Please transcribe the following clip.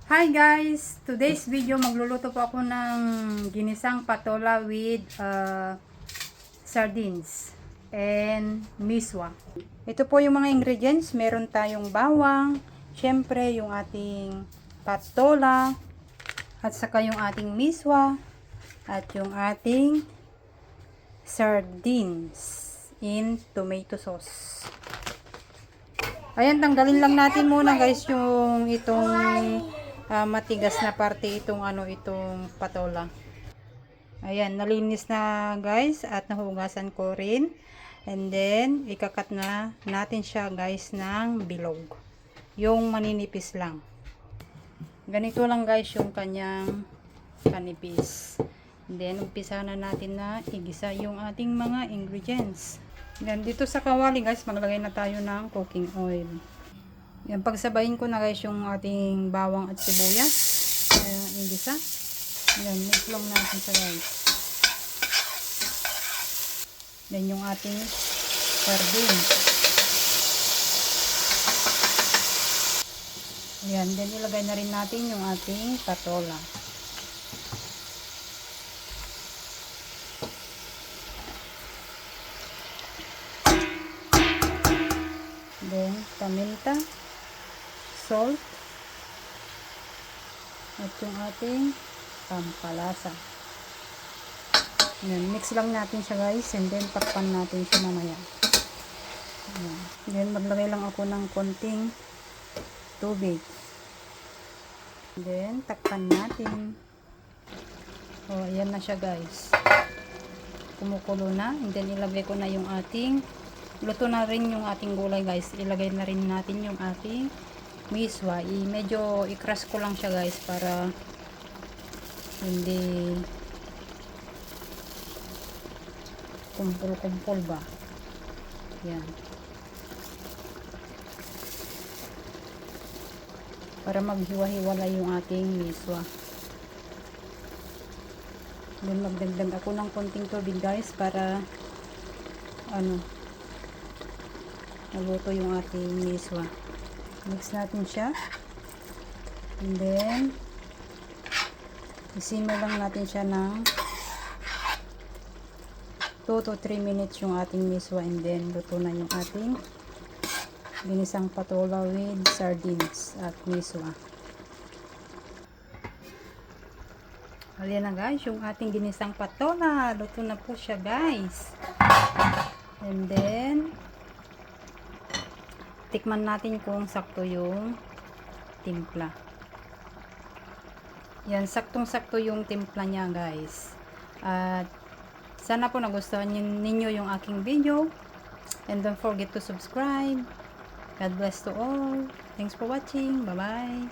Hi guys! Today's video magluluto po ako ng ginisang patola with sardines and miswa. Ito po yung mga ingredients. Meron tayong bawang, syempre yung ating patola, at saka yung ating miswa, at yung ating sardines in tomato sauce. Ayan, tanggalin lang natin muna guys yung itong matigas na parte itong patola. Ayan, nalinis na guys at nahugasan ko rin. And then, ikakat na natin siya guys ng bilog. Yung maninipis lang. Ganito lang guys yung kanyang kanipis. And then, umpisa na natin na igisa yung ating mga ingredients. Yan, dito sa kawali guys, maglagay na tayo ng cooking oil. Yan, pagsabayin ko na guys yung ating bawang at sibuyas. Igisa. Yan, mix lang natin siya guys. Yan yung ating sardine. Yan, then ilagay na rin natin yung ating patola. Then, paminta, salt, at yung ating pampalasa. Yan, mix lang natin siya guys, and then takpan natin siya mamaya. Yan. Then, maglagay lang ako ng konting tubig. Then, takpan natin. O, ayan na siya guys. Kumukulo na, and then ilagay ko na yung ating luto na rin yung ating gulay guys. Ilagay na rin natin yung ating miswa. Medyo i-crush ko lang siya guys para hindi kumpul-kumpul ba. Yan. Para maghiwa-hiwala yung ating miswa. Then magdagdag ako ng konting tubig guys para naluto yung ating miswa. Mix natin siya. And then, isimmer lang natin siya ng 2 to 3 minutes yung ating miswa. And then, luto na yung ating ginisang patola with sardines at miswa. Ayan na guys, yung ating ginisang patola. Luto na po siya guys. And then, tikman natin kung sakto yung timpla. Yan, saktong-sakto yung timpla niya guys. At sana po nagustuhan ninyo yung aking video. And don't forget to subscribe. God bless to all. Thanks for watching. Bye-bye.